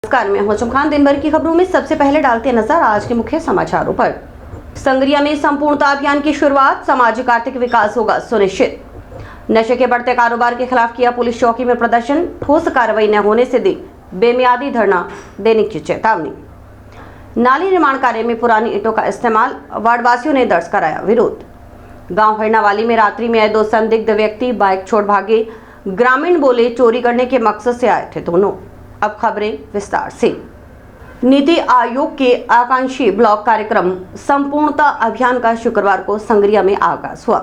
नमस्कार, मैं हूं खान। दिन भर की खबरों में सबसे पहले डालते नजर आज के मुख्य समाचारों पर। संगरिया में संपूर्णता अभियान की शुरुआत, सामाजिक आर्थिक विकास होगा सुनिश्चित। नशे के बढ़ते कारोबार के खिलाफ किया पुलिस चौकी में प्रदर्शन, ठोस कार्रवाई न होने से दी बेमियादी धरना देने की चेतावनी। नाली निर्माण कार्य में पुरानी ईंटों का इस्तेमाल, वार्डवासियों ने दर्ज कराया विरोध। गांव हरनावाली में रात्रि में आए दो संदिग्ध व्यक्ति बाइक छोड़ भागे, ग्रामीण बोले चोरी करने के मकसद से आए थे दोनों। अब खबरें विस्तार से। नीति आयोग के आकांक्षी ब्लॉक कार्यक्रम संपूर्णता अभियान का शुक्रवार को संगरिया में आगाज हुआ।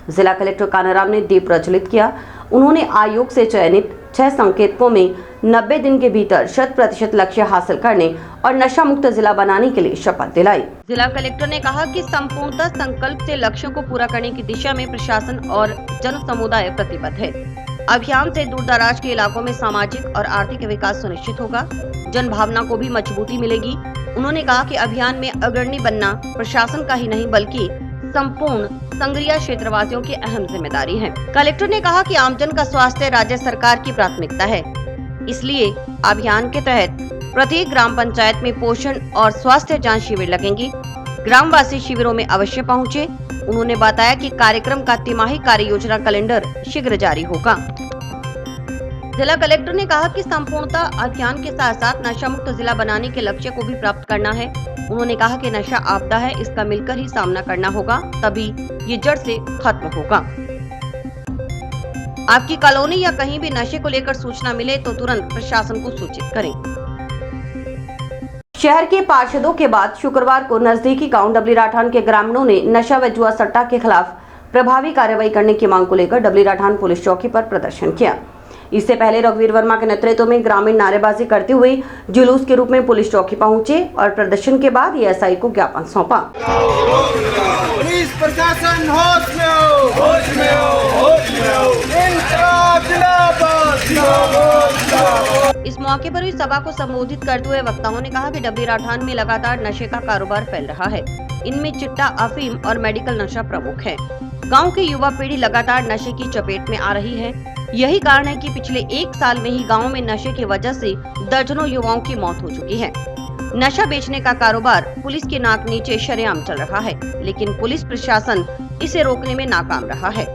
जिला कलेक्टर कानाराम ने दीप प्रज्वलित किया। उन्होंने आयोग से चयनित 6 संकेतकों में 90 दिन के भीतर 100% लक्ष्य हासिल करने और नशा मुक्त जिला बनाने के लिए शपथ दिलाई। जिला कलेक्टर ने कहा कि संपूर्णता संकल्प से लक्ष्यों को पूरा करने की दिशा में प्रशासन और जन समुदाय प्रतिबद्ध है। अभियान से दूर दराज के इलाकों में सामाजिक और आर्थिक विकास सुनिश्चित होगा, जन भावना को भी मजबूती मिलेगी। उन्होंने कहा कि अभियान में अग्रणी बनना प्रशासन का ही नहीं बल्कि संपूर्ण संगरिया क्षेत्रवासियों की अहम जिम्मेदारी है। कलेक्टर ने कहा कि आमजन का स्वास्थ्य राज्य सरकार की प्राथमिकता है, इसलिए अभियान के तहत प्रत्येक ग्राम पंचायत में पोषण और स्वास्थ्य जांच शिविर लगेंगी। ग्रामवासी शिविरों में अवश्य पहुंचे। उन्होंने बताया कि कार्यक्रम का तिमाही कार्य योजना कैलेंडर शीघ्र जारी होगा। जिला कलेक्टर ने कहा कि संपूर्णता अभियान के साथ साथ नशा मुक्त जिला बनाने के लक्ष्य को भी प्राप्त करना है। उन्होंने कहा कि नशा आपदा है, इसका मिलकर ही सामना करना होगा, तभी ये जड़ से खत्म होगा। आपकी कॉलोनी या कहीं भी नशे को लेकर सूचना मिले तो तुरंत प्रशासन को सूचित करें। शहर के पार्षदों के बाद शुक्रवार को नजदीकी गांव डबली राठान के ग्रामीणों ने नशा व जुआ सट्टा के खिलाफ प्रभावी कार्रवाई करने की मांग को लेकर डबली राठान पुलिस चौकी पर प्रदर्शन किया। इससे पहले रघुवीर वर्मा के नेतृत्व में ग्रामीण नारेबाजी करते हुए जुलूस के रूप में पुलिस चौकी पहुंचे और प्रदर्शन के बाद एएसआई को ज्ञापन सौंपा। पुलिस प्रशासन होश में हो, होश में हो, होश में हो। इंकलाब जिंदाबाद, जिंदाबाद। इस मौके पर हुई सभा को संबोधित करते हुए वक्ताओं ने कहा कि डबली राठान में लगातार नशे का कारोबार फैल रहा है। इनमें चिट्टा, अफीम और मेडिकल नशा प्रमुख है। गांव की युवा पीढ़ी लगातार नशे की चपेट में आ रही है। यही कारण है कि पिछले 1 साल में ही गांव में नशे की वजह से दर्जनों युवाओं की मौत हो चुकी है। नशा बेचने का कारोबार पुलिस के नाक नीचे शरेआम चल रहा है, लेकिन पुलिस प्रशासन इसे रोकने में नाकाम रहा है।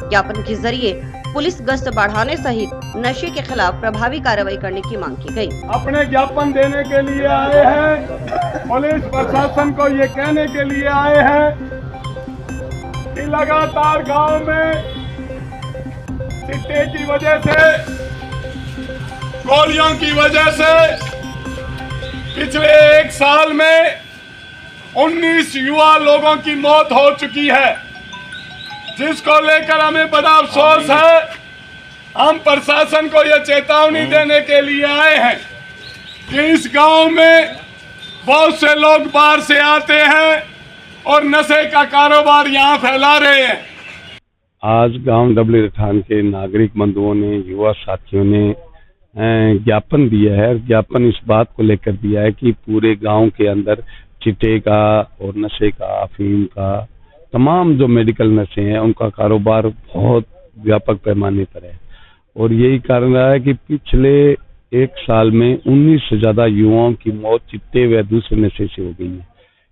ज्ञापन के जरिए पुलिस गश्त बढ़ाने सहित नशे के खिलाफ प्रभावी कार्रवाई करने की मांग की गई। अपने ज्ञापन देने के लिए आए हैं, पुलिस प्रशासन को ये कहने के लिए आए हैं कि लगातार गांव में चिट्टे की वजह से, गोलियों की वजह से पिछले 1 साल में 19 युवा लोगों की मौत हो चुकी है, जिसको लेकर हमें बड़ा अफसोस है। हम प्रशासन को यह चेतावनी देने के लिए आए हैं कि इस गांव में बहुत से लोग बाहर से आते हैं और नशे का कारोबार यहां फैला रहे हैं। आज गांव डबली राठान के नागरिक बंधुओं ने, युवा साथियों ने ज्ञापन दिया है। ज्ञापन इस बात को लेकर दिया है कि पूरे गांव के अंदर चिट्टे का और नशे का, अफीम का, तमाम जो मेडिकल नशे हैं उनका कारोबार बहुत व्यापक पैमाने पर है। और यही कारण रहा है कि पिछले 1 साल में 19 से ज्यादा युवाओं की मौत चिट्टे व दूसरे नशे से हो गई है।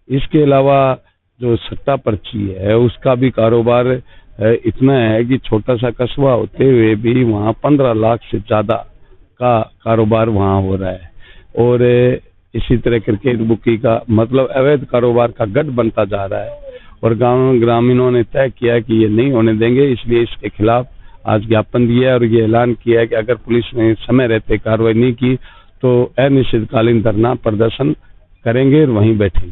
इसके अलावा जो सट्टा पर्ची है उसका भी कारोबार इतना है कि छोटा सा कस्बा होते हुए भी वहाँ 15 लाख से ज्यादा का कारोबार वहाँ हो रहा है। और इसी तरह क्रिकेट बुकी का, मतलब अवैध कारोबार का गढ़ बनता जा रहा है। और गांव ग्रामीणों ने तय किया कि ये नहीं होने देंगे, इसलिए इसके खिलाफ आज ज्ञापन दिया है और ये ऐलान किया है कि अगर पुलिस ने समय रहते कार्रवाई नहीं की तो अनिश्चितकालीन धरना प्रदर्शन करेंगे और वहीं बैठेंगे।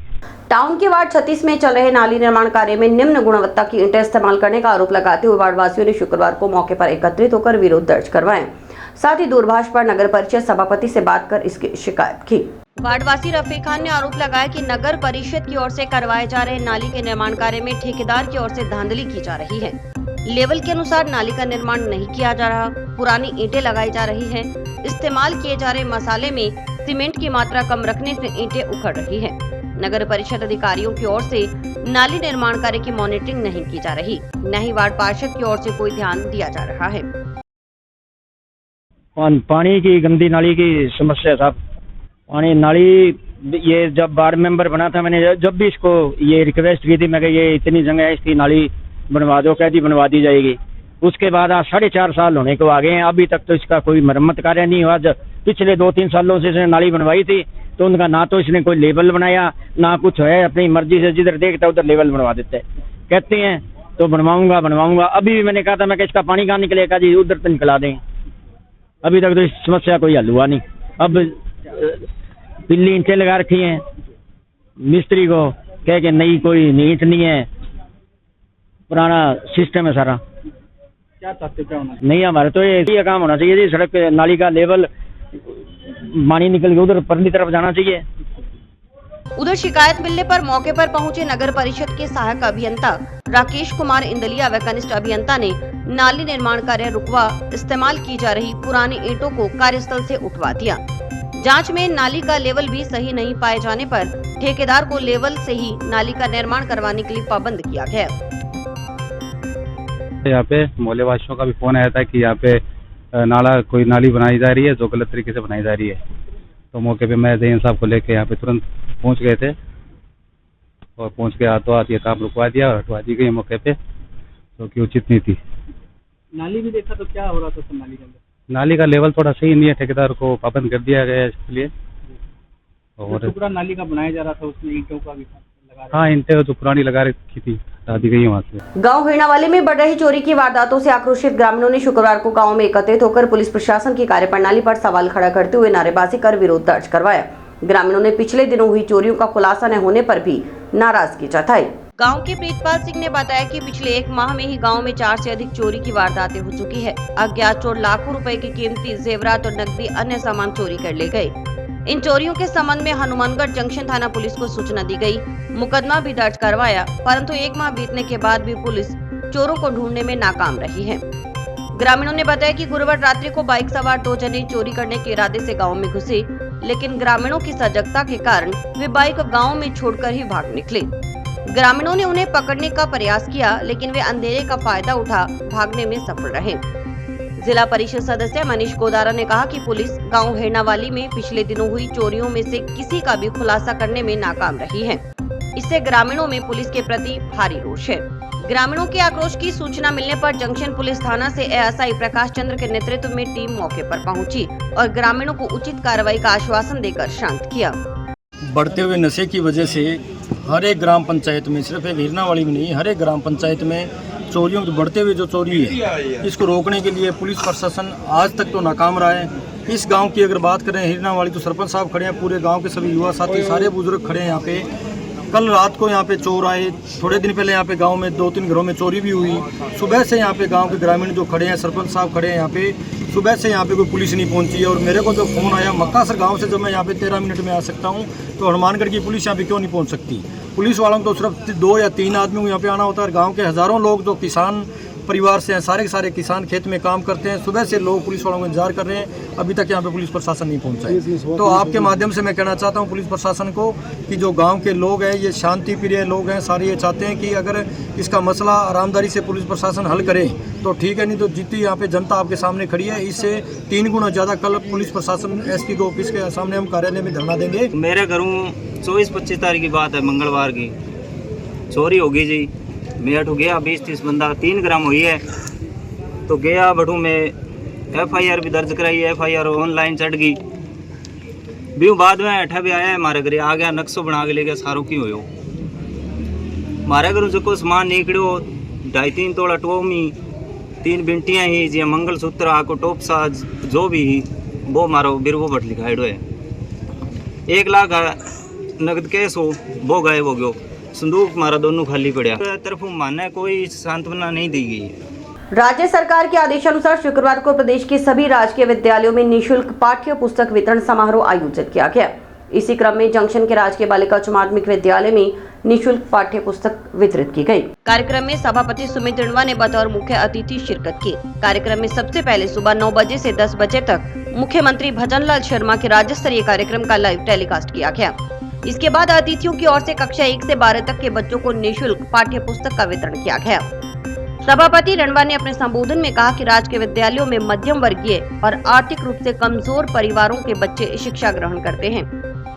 टाउन के वार्ड 36 में चल रहे नाली निर्माण कार्य में निम्न गुणवत्ता की ईंटें इस्तेमाल करने का आरोप लगाते हुए वार्डवासियों ने शुक्रवार को मौके पर एकत्रित होकर विरोध दर्ज करवाया। साथ ही दूरभाष पर नगर परिषद सभापति से बात कर इसकी शिकायत की। वार्डवासी रफीक खान ने आरोप लगाया कि नगर परिषद की ओर से करवाए जा रहे नाली के निर्माण कार्य में ठेकेदार की ओर से धांधली की जा रही है। लेवल के अनुसार नाली का निर्माण नहीं किया जा रहा, पुरानी ईंटें लगाई जा रही हैं। इस्तेमाल किए जा रहे मसाले में सीमेंट की मात्रा कम रखने से ईंटें उखड़ रही है। नगर परिषद अधिकारियों की ओर से नाली निर्माण कार्य की मॉनिटरिंग नहीं की जा रही, न ही वार्ड पार्षद की ओर से कोई ध्यान दिया जा रहा है। पानी की गंदी नाली की समस्या साहब, पानी नाली ये जब वार्ड मेंबर बना था मैंने जब भी इसको ये रिक्वेस्ट की थी, मैं ये इतनी जगह है इसकी नाली बनवा दो, कहती बनवा दी जाएगी। उसके बाद आज 4.5 साल होने को आ गए हैं, अभी तक तो इसका कोई मरम्मत कार्य नहीं हुआ। जब पिछले 2-3 सालों से इसने नाली बनवाई थी तो उनका ना तो इसने कोई लेवल बनाया ना कुछ है, अपनी मर्जी से जिधर देखता उधर लेवल बनवा देते कहते हैं तो बनवाऊंगा। अभी भी मैंने कहा था मैं कि इसका पानी कहाँ निकलेगा जी, उधर तो निकला दें। अभी तक तो इस समस्या कोई हल हुआ नहीं। अब पिल्ली ईंटें लगा रखी हैं, मिस्त्री को कह के नई कोई ईंट नहीं है, पुराना सिस्टम है सारा। क्या चाहते क्या होना नहीं हमारे तो ये काम होना चाहिए जी, सड़क पे नाली का लेवल पानी निकल के उधर परली तरफ जाना चाहिए। उधर शिकायत मिलने पर मौके पर पहुंचे नगर परिषद के सहायक अभियंता राकेश कुमार इंदलिया व कनिष्ठ अभियंता ने नाली निर्माण कार्य रुकवा इस्तेमाल की जा रही पुरानी ईंटों को कार्यस्थल से उठवा दिया। जांच में नाली का लेवल भी सही नहीं पाए जाने पर ठेकेदार को लेवल से ही नाली का निर्माण करवाने के लिए पाबंद किया गया। यहाँ पे मोहल्ले वासियों का भी फोन आया था कि यहाँ पे कोई नाली बनाई जा रही है जो गलत तरीके से बनाई जा रही है। तो मौके पे मैं जैन साहब को लेके यहाँ पे तुरंत पहुँच गए थे और पहुँच के हाथों हाथ ये काम रुकवा दिया और हटवा दी गई मौके पे, तो कि उचित नहीं थी। नाली भी देखा तो क्या हो रहा था सर नाली के अंदर? नाली का लेवल थोड़ा सही नहीं है, ठेकेदार को पाबंद कर दिया गया है इसके लिए। और टुकड़ा नाली का बनाया जा रहा था उसमें ईंटों का भी लगा हाँ, ईंटें जो पुरानी लगा रखी थी हटा दी गई वहाँ से। गांव हिरनावाली में बढ़ रही चोरी की वारदातों से आक्रोशित ग्रामीणों ने शुक्रवार को गांव में एकत्रित होकर पुलिस प्रशासन की कार्यप्रणाली पर सवाल खड़ा करते हुए नारेबाजी कर विरोध दर्ज करवाया। ग्रामीणों ने पिछले दिनों हुई चोरियों का खुलासा न होने पर भी नाराजगी जताई। गांव के प्रीतपाल सिंह ने बताया कि पिछले 1 माह में ही गांव में 4 से अधिक चोरी की वारदातें हो चुकी है। अज्ञात चोर लाखों रुपए की कीमती जेवरात और नकदी अन्य सामान चोरी कर ले गए। इन चोरियों के संबंध में हनुमानगढ़ जंक्शन थाना पुलिस को सूचना दी गई, मुकदमा भी दर्ज करवाया, परंतु 1 माह बीतने के बाद भी पुलिस चोरों को ढूंढने में नाकाम रही है। ग्रामीणों ने बताया कि गुरुवार रात्रि को बाइक सवार 2 जने चोरी करने के इरादे से गांव में घुसे, लेकिन ग्रामीणों की सजगता के कारण वे बाइक गांव में छोड़कर ही भाग निकले। ग्रामीणों ने उन्हें पकड़ने का प्रयास किया, लेकिन वे अंधेरे का फायदा उठा भागने में सफल रहे। जिला परिषद सदस्य मनीष गोदारा ने कहा कि पुलिस गांव हिरनावाली में पिछले दिनों हुई चोरियों में से किसी का भी खुलासा करने में नाकाम रही है। इससे ग्रामीणों में पुलिस के प्रति भारी रोष है। ग्रामीणों के आक्रोश की सूचना मिलने पर जंक्शन पुलिस थाना से एएसआई प्रकाश चंद्र के नेतृत्व में टीम मौके पर पहुंची और ग्रामीणों को उचित कार्रवाई का आश्वासन देकर शांत किया। बढ़ते हुए नशे की वजह से हर एक ग्राम पंचायत में, सिर्फ एक हिरनावाली में नहीं, हर एक ग्राम पंचायत में चोरियों की बढ़ते हुए जो चोरी है इसको रोकने के लिए पुलिस प्रशासन आज तक तो नाकाम रहा है। इस गांव की अगर बात करें हिरनावाली तो सरपंच साहब खड़े हैं, पूरे गांव के सभी युवा साथी सारे बुजुर्ग खड़े हैं यहाँ पे। कल रात को यहाँ पे चोर आए, थोड़े दिन पहले यहाँ पे गांव में 2-3 घरों में चोरी भी हुई। सुबह से यहाँ पे गांव के ग्रामीण जो खड़े हैं, सरपंच साहब खड़े हैं यहाँ पे, सुबह से यहाँ पे कोई पुलिस नहीं पहुंची है। और मेरे को जो फोन आया मक्कासर गांव से, जब मैं यहाँ पे 13 मिनट में आ सकता हूँ तो हनुमानगढ़ की पुलिस यहाँ पे क्यों नहीं पहुँच सकती? पुलिस वालों को तो सिर्फ 2 या 3 आदमी को यहाँ पे आना होता है। गाँव के हज़ारों लोग जो किसान परिवार से हैं, सारे के सारे किसान खेत में काम करते हैं, सुबह से लोग पुलिस वालों को इंतजार कर रहे हैं, अभी तक यहाँ पे पुलिस प्रशासन नहीं पहुँचा है। तो आपके माध्यम से मैं कहना चाहता हूँ पुलिस प्रशासन को कि जो गांव के लोग हैं ये शांति प्रिय लोग हैं, सारे ये चाहते हैं कि अगर इसका मसला आरामदारी से पुलिस प्रशासन हल करे तो ठीक है, नहीं तो जितनी यहाँ पे जनता आपके सामने खड़ी है इससे 3 गुना ज़्यादा कल पुलिस प्रशासन एसपी के ऑफिस के सामने हम कार्यालय में धरना देंगे। मेरे घरों 24-25 तारीख की बात है, मंगलवार की चोरी होगी जी। मैं अठू गया 20-30 बंदा 3 ग्राम हुई है तो गया बठू में FIR भी दर्ज कराई है, FIR ऑनलाइन चढ़ गई भी। बाद में अठा भी आया है हमारे घर, आ गया नक्शो बना के ले गया सारों की हो। हमारे घर जो सामान निकलो 2.5-3 तोड़ा टोमी, 3 बिंटियाँ ही जी, मंगलसूत्र आको टोप साज जो भी ही वो मारो बिरवो बट लिखाइडो है। 1 लाख नगद कैश हो वो गायब हो गयो, संदूक मारा दोनों खाली पड़ा। तरफ माने कोई सांत्वना नहीं दी गई है। राज्य सरकार के आदेशानुसार शुक्रवार को प्रदेश के सभी राजकीय विद्यालयों में निःशुल्क पाठ्य पुस्तक वितरण समारोह आयोजित किया गया। इसी क्रम में जंक्शन के राजकीय बालिका उच्च माध्यमिक विद्यालय में निःशुल्क पाठ्य पुस्तक वितरित की गई। कार्यक्रम में सभापति सुमित रिणवा ने बतौर मुख्य अतिथि शिरकत की। कार्यक्रम में सबसे पहले सुबह 9 बजे से 10 बजे तक मुख्यमंत्री भजनलाल शर्मा के राज्य स्तरीय कार्यक्रम का लाइव टेलीकास्ट किया गया। इसके बाद अतिथियों की ओर से कक्षा 1 से 12 तक के बच्चों को निःशुल्क पाठ्य पुस्तक का वितरण किया गया। सभापति रणवा ने अपने संबोधन में कहा कि राजकीय विद्यालयों में मध्यम वर्गीय और आर्थिक रूप से कमजोर परिवारों के बच्चे शिक्षा ग्रहण करते हैं।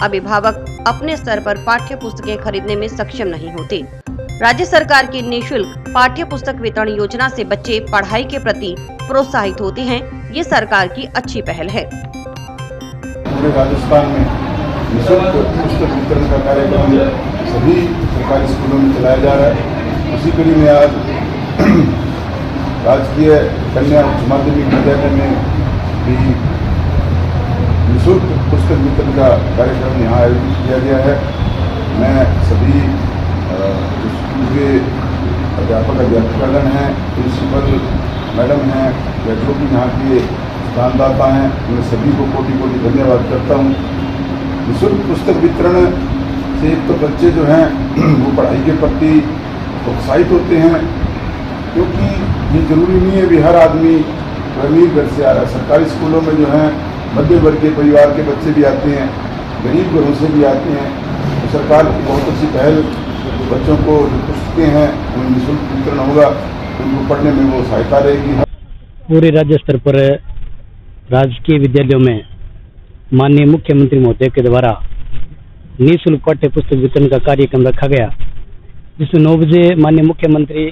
अभिभावक अपने स्तर पर पाठ्य पुस्तकें खरीदने में सक्षम नहीं होते। राज्य सरकार की निःशुल्क पाठ्य पुस्तक वितरण योजना से बच्चे पढ़ाई के प्रति प्रोत्साहित होते हैं। ये सरकार की अच्छी पहल है। पूरे राजस्थान में निःशुल्क पुस्तक वितरण का कार्यक्रम सभी सरकारी स्कूलों में चलाया जा रहा है। उसी कड़ी में आज राजकीय कन्या उच्च माध्यमिक विद्यालय में भी निःशुल्क पुस्तक वितरण का कार्यक्रम यहाँ आयोजित किया गया है। मैं सभी स्कूल के अध्यापकगण हैं, प्रिंसिपल मैडम हैं या जो भी यहाँ के दानदाता हैं, उन्हें सभी को कोटि कोटि धन्यवाद करता हूँ। निःशुल्क पुस्तक वितरण से एक तो बच्चे जो हैं वो पढ़ाई के प्रति उत्साहित होते हैं, क्योंकि ये जरूरी नहीं है कि हर आदमी अमीर घर से आ रहा है। सरकारी स्कूलों में जो है मध्य वर्ग के परिवार के बच्चे भी आते हैं, गरीब घरों से भी आते हैं। तो सरकार की बहुत अच्छी पहल, बच्चों को जो पुस्तकें हैं उनमें निःशुल्क वितरण होगा, उनको पढ़ने में वो सहायता रहेगी। पूरे राज्य स्तर पर राजकीय विद्यालयों में माननीय मुख्यमंत्री महोदय के द्वारा निःशुल्क पाठ्य पुस्तक वितरण का कार्यक्रम रखा गया, जिसमें 9 बजे माननीय मुख्यमंत्री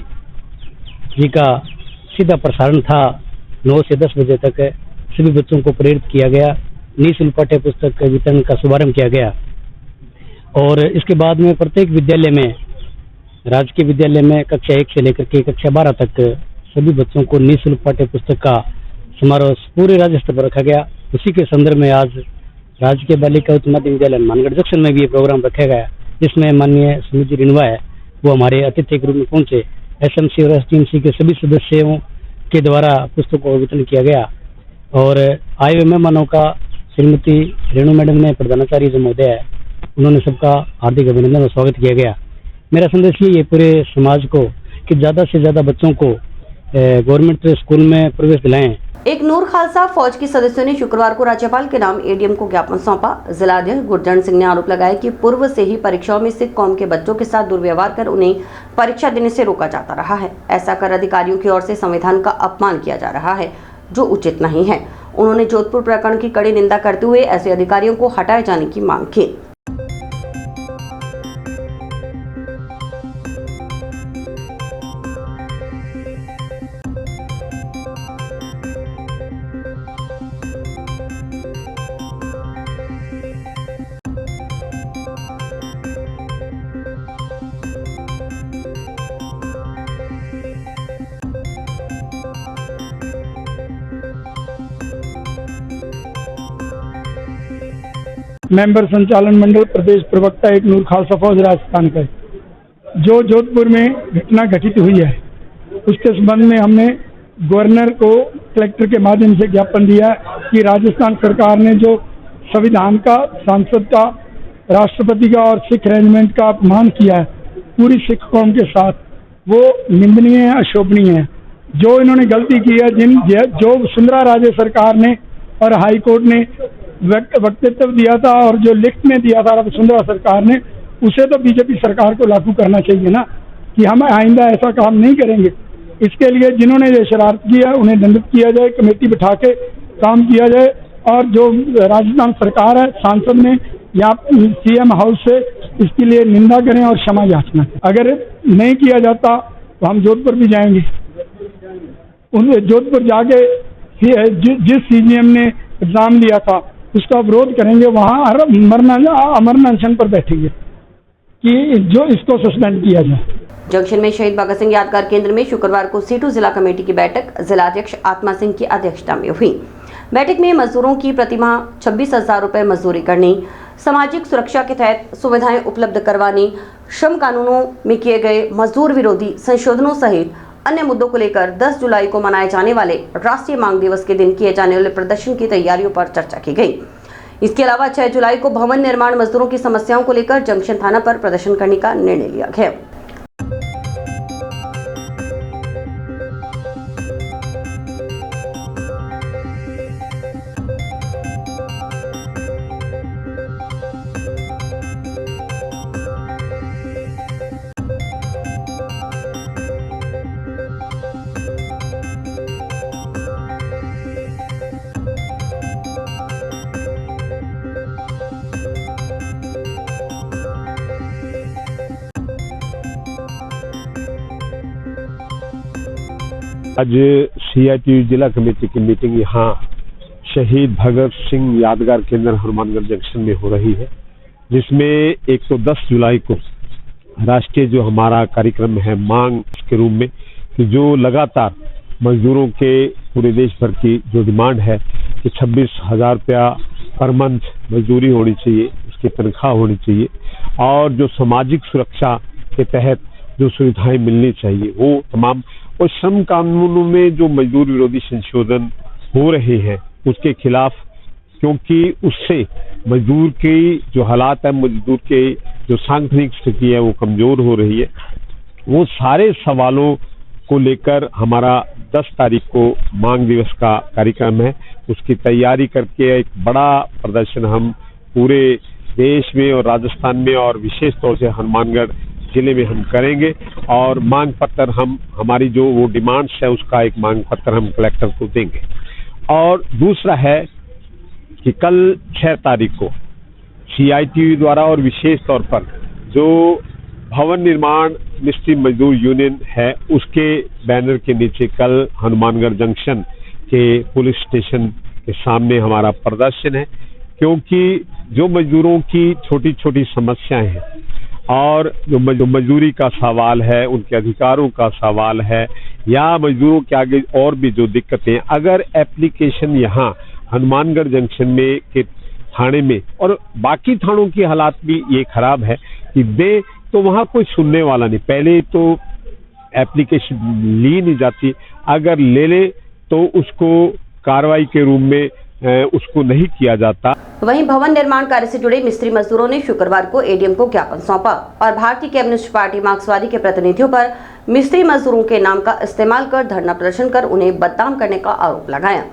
जी का सीधा प्रसारण था। 9 से 10 बजे तक सभी बच्चों को प्रेरित किया गया, निःशुल्क पाठ्य पुस्तक वितरण का शुभारंभ किया गया। और इसके बाद में प्रत्येक विद्यालय में, राजकीय विद्यालय में कक्षा 1 से लेकर के कक्षा 12 तक सभी बच्चों को निःशुल्क पाठ्य पुस्तक का समारोह पूरे राज्य स्तर पर रखा गया। उसी के संदर्भ में आज राजकीय बालिका उच्च माध्यमिक विद्यालय हनुमानगढ़ जंक्शन में भी ये प्रोग्राम रखा गया, जिसमें माननीय सुमित रिनवा है वो हमारे अतिथि के रूप में पहुंचे। SMC और STMC के सभी सदस्यों के द्वारा पुस्तकों का वितरण किया गया और आए हुए मेहमानों का श्रीमती रेणु मैडम ने, प्रधानाचार्य जो महोदय है, उन्होंने सबका हार्दिक अभिनंदन और स्वागत किया गया। मेरा संदेश ये है पूरे समाज को कि ज़्यादा से ज़्यादा बच्चों को गवर्नमेंट स्कूल में प्रवेश दिलाएं। एक नूर खालसा फौज के सदस्यों ने शुक्रवार को राज्यपाल के नाम ADM को ज्ञापन सौंपा। जिलाध्यक्ष गुरजन सिंह ने आरोप लगाया कि पूर्व से ही परीक्षाओं में सिख कौम के बच्चों के साथ दुर्व्यवहार कर उन्हें परीक्षा देने से रोका जाता रहा है। ऐसा कर अधिकारियों की ओर से संविधान का अपमान किया जा रहा है, जो उचित नहीं है। उन्होंने जोधपुर प्रकरण की कड़ी निंदा करते हुए ऐसे अधिकारियों को हटाए जाने की मांग की। मेंबर संचालन मंडल प्रदेश प्रवक्ता एक नूर खालसा फौज राजस्थान का, जो जोधपुर में घटना घटित हुई है उसके संबंध में हमने गवर्नर को कलेक्टर के माध्यम से ज्ञापन दिया कि राजस्थान सरकार ने जो संविधान का, सांसद का, राष्ट्रपति का और सिख अरेंजमेंट का अपमान किया है पूरी सिख कौम के साथ, वो निंदनीय है, अशोभनीय है। जो इन्होंने गलती की है, जो वसुंधरा राजे सरकार ने और हाई कोर्ट ने वक्तव्य दिया था और जो लिखित में दिया था वसुंधरा सरकार ने, उसे तो बीजेपी सरकार को लागू करना चाहिए ना, कि हम आइंदा ऐसा काम नहीं करेंगे। इसके लिए जिन्होंने ये शरारत किया उन्हें दंडित किया जाए, कमेटी बिठा के काम किया जाए। और जो राजस्थान सरकार है, सांसद ने या CM हाउस से इसके लिए निंदा करें और क्षमा याचना। अगर नहीं किया जाता तो हम जोधपुर भी जाएंगे। जोधपुर जाके जिस CGM ने एग्जाम लिया था उसका विरोध करेंगे, वहाँ अमरना अनशन पर बैठेंगे कि जो इसको सस्पेंड किया जाए। जंक्शन में शहीद भगत सिंह यादगार केंद्र में शुक्रवार को C2 जिला कमेटी की बैठक जिलाध्यक्ष आत्मा सिंह की अध्यक्षता में हुई। बैठक में मजदूरों की प्रतिमाह 26,000 रुपए मजदूरी करने, सामाजिक सुरक्षा के तहत सुविधाएं उपलब्ध करवाने, श्रम कानूनों में किए गए मजदूर विरोधी संशोधनों सहित अन्य मुद्दों को लेकर 10 जुलाई को मनाए जाने वाले राष्ट्रीय मांग दिवस के दिन किए जाने वाले प्रदर्शन की तैयारियों पर चर्चा की गई। इसके अलावा 6 जुलाई को भवन निर्माण मजदूरों की समस्याओं को लेकर जंक्शन थाना पर प्रदर्शन करने का निर्णय लिया गया। आज CITU जिला कमेटी की मीटिंग यहाँ शहीद भगत सिंह यादगार केंद्र हनुमानगढ़ जंक्शन में हो रही है, जिसमें एक तो 10 जुलाई को राष्ट्रीय जो हमारा कार्यक्रम है मांग के रूप में कि जो लगातार मजदूरों के पूरे देश भर की जो डिमांड है कि 26,000 रुपया पर मंथ मजदूरी होनी चाहिए, उसकी तनख्वाह होनी चाहिए और जो सामाजिक सुरक्षा के तहत जो सुविधाएं मिलनी चाहिए वो तमाम, और श्रम कानूनों में जो मजदूर विरोधी संशोधन हो रहे हैं उसके खिलाफ, क्योंकि उससे मजदूर की जो हालात है, मजदूर के जो सांगठनिक स्थिति है वो कमजोर हो रही है। वो सारे सवालों को लेकर हमारा 10 तारीख को मांग दिवस का कार्यक्रम है। उसकी तैयारी करके एक बड़ा प्रदर्शन हम पूरे देश में और राजस्थान में और विशेष तौर से हनुमानगढ़ जिले में हम करेंगे और मांग पत्र हम हमारी जो वो डिमांड्स है उसका एक मांग पत्र हम कलेक्टर को देंगे। और दूसरा है कि कल 6 तारीख को CITU द्वारा और विशेष तौर पर जो भवन निर्माण मिस्त्री मजदूर यूनियन है उसके बैनर के नीचे कल हनुमानगढ़ जंक्शन के पुलिस स्टेशन के सामने हमारा प्रदर्शन है, क्योंकि जो मजदूरों की छोटी छोटी समस्याएं हैं और जो मजदूरी का सवाल है, उनके अधिकारों का सवाल है या मजदूरों के आगे और भी जो दिक्कतें, अगर एप्लीकेशन यहाँ हनुमानगढ़ जंक्शन में के थाने में, और बाकी थानों की हालात भी ये खराब है कि दे तो वहाँ कोई सुनने वाला नहीं, पहले तो एप्लीकेशन ली नहीं जाती, अगर ले ले तो उसको कार्रवाई के रूप में उसको नहीं किया जाता। वहीं भवन निर्माण कार्य से जुड़े मिस्त्री मजदूरों ने शुक्रवार को ADM को ज्ञापन सौंपा और भारतीय कम्युनिस्ट पार्टी मार्क्सवादी के प्रतिनिधियों पर मिस्त्री मजदूरों के नाम का इस्तेमाल कर धरना प्रदर्शन कर उन्हें बदनाम करने का आरोप लगाया।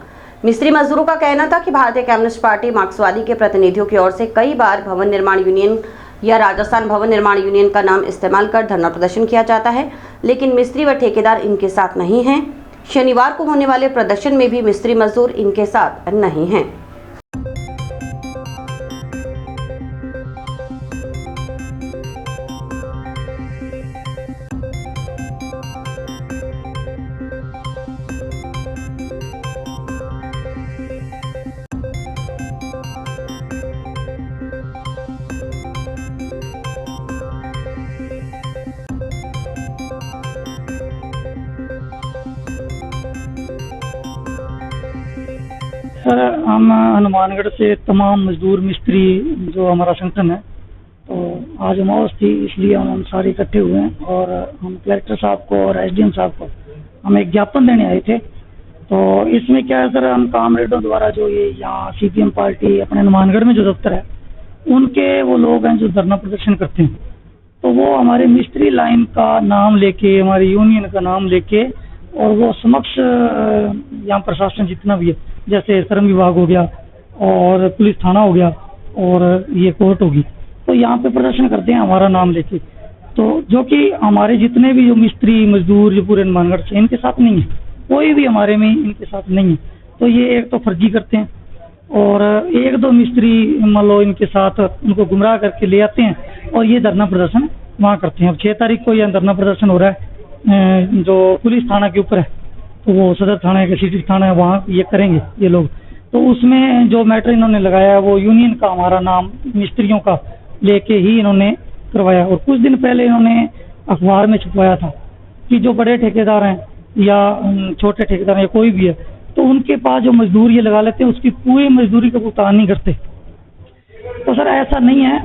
मिस्त्री मजदूरों का कहना था कि भारतीय कम्युनिस्ट पार्टी मार्क्सवादी के प्रतिनिधियों की ओर से कई बार भवन निर्माण यूनियन या राजस्थान भवन निर्माण यूनियन का नाम इस्तेमाल कर धरना प्रदर्शन किया जाता है, लेकिन मिस्त्री व ठेकेदार इनके साथ नहीं हैं। शनिवार को होने वाले प्रदर्शन में भी मिस्त्री मजदूर इनके साथ नहीं हैं। सर, हम हनुमानगढ़ से तमाम मजदूर मिस्त्री जो हमारा संगठन है, तो आज अमावस थी इसलिए हम सारे इकट्ठे हुए हैं और हम कलेक्टर साहब को और SDM साहब को हम एक ज्ञापन देने आए थे। तो इसमें क्या है सर, हम कामरेडों द्वारा जो ये यहाँ CPM पार्टी अपने हनुमानगढ़ में जो दफ्तर है उनके वो लोग हैं जो धरना प्रदर्शन करते हैं, तो वो हमारे मिस्त्री लाइन का नाम लेके, हमारी यूनियन का नाम लेके और वो समक्ष यहाँ प्रशासन जितना भी है, जैसे श्रम विभाग हो गया और पुलिस थाना हो गया और ये कोर्ट होगी, तो यहाँ पे प्रदर्शन करते हैं हमारा नाम लेके। तो जो कि हमारे जितने भी जो मिस्त्री मजदूर जो पूरे हनुमानगढ़ से इनके साथ नहीं है, कोई भी हमारे में इनके साथ नहीं है, तो ये एक तो फर्जी करते हैं और 1-2 मिस्त्री मान लो इनके साथ उनको गुमराह करके ले आते हैं और ये धरना प्रदर्शन वहाँ करते हैं। अब 6 तारीख को यह धरना प्रदर्शन हो रहा है जो पुलिस थाना के ऊपर है, तो वो सदर थाना है, सिटी थाना है, वहाँ ये करेंगे ये लोग। तो उसमें जो मैटर इन्होंने लगाया है वो यूनियन का हमारा नाम मिस्त्रियों का लेके ही इन्होंने करवाया। और कुछ दिन पहले इन्होंने अखबार में छपवाया था कि जो बड़े ठेकेदार हैं या छोटे ठेकेदार हैं या कोई भी है, तो उनके पास जो मजदूर ये लगा लेते हैं उसकी पूरी मजदूरी का भुगतान नहीं करते। तो सर ऐसा नहीं है,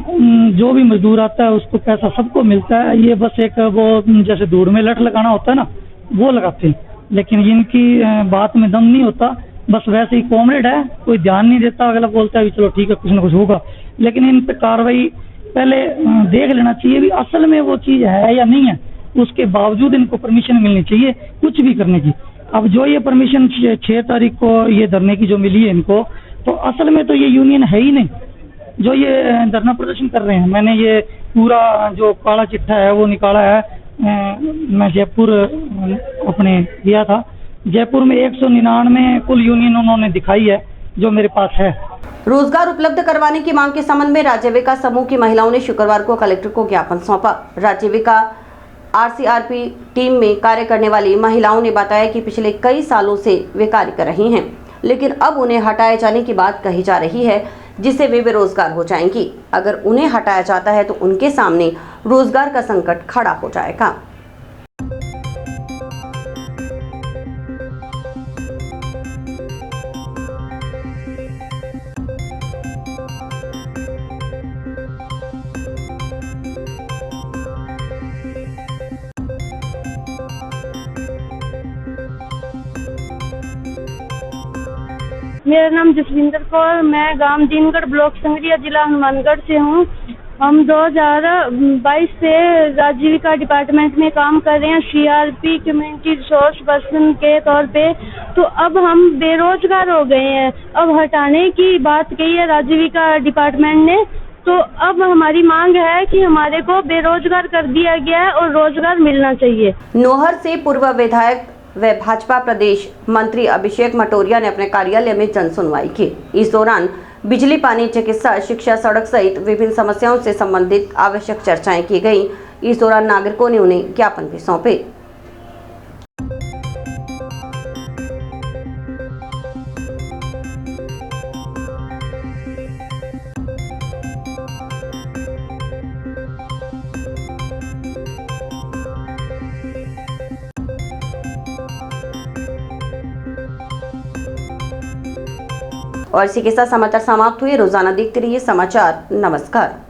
जो भी मजदूर आता है उसको पैसा सबको मिलता है, ये बस एक वो जैसे दूर में लठ लगाना होता है ना, वो लगाते हैं, लेकिन इनकी बात में दम नहीं होता, बस वैसे ही कॉमरेड है, कोई ध्यान नहीं देता, अगला बोलता है चलो ठीक है कुछ ना कुछ होगा, लेकिन इन पे कार्रवाई पहले देख लेना चाहिए भी असल में वो चीज़ है या नहीं है, उसके बावजूद इनको परमिशन मिलनी चाहिए कुछ भी करने की। अब जो ये परमिशन 6 तारीख को ये धरने की जो मिली है इनको, तो असल में तो ये यूनियन है ही नहीं जो ये धरना प्रदर्शन कर रहे हैं। मैंने ये पूरा जो काला चिट्ठा है वो निकाला है, मैं जयपुर अपने दिया था, जयपुर में 199 कुल यूनियन उन्होंने दिखाई है जो मेरे पास है। रोजगार उपलब्ध करवाने की मांग के संबंध में राज्यविका समूह की महिलाओं ने शुक्रवार को कलेक्टर को ज्ञापन सौंपा। राज्यविका आरसीआरपी टीम में कार्य करने वाली महिलाओं ने बताया कि पिछले कई सालों से वे कार्य कर रही हैं, लेकिन अब उन्हें हटाए जाने की बात कही जा रही है, जिससे वे बेरोजगार हो जाएंगी। अगर उन्हें हटाया जाता है तो उनके सामने रोजगार का संकट खड़ा हो जाएगा। मेरा नाम जसविंदर कौर, मैं गांव दीनगढ़ ब्लॉक संगरिया जिला हनुमानगढ़ से हूँ। हम 2022 से आजीविका डिपार्टमेंट में काम कर रहे हैं, सीआरपी कम्युनिटी रिसोर्स पर्सन के तौर पे। तो अब हम बेरोजगार हो गए हैं। अब हटाने की बात कही है आजीविका डिपार्टमेंट ने, तो अब हमारी मांग है कि हमारे को बेरोजगार कर दिया गया है और रोजगार मिलना चाहिए। नोहर से पूर्व विधायक व भाजपा प्रदेश मंत्री अभिषेक मटोरिया ने अपने कार्यालय में जन सुनवाई की। इस दौरान बिजली, पानी, चिकित्सा, शिक्षा, सड़क सहित विभिन्न समस्याओं से संबंधित आवश्यक चर्चाएं की गई। इस दौरान नागरिकों ने उन्हें ज्ञापन भी सौंपे। और इसी के साथ समाचार समाप्त हुए। रोजाना देखते रहिए समाचार। नमस्कार।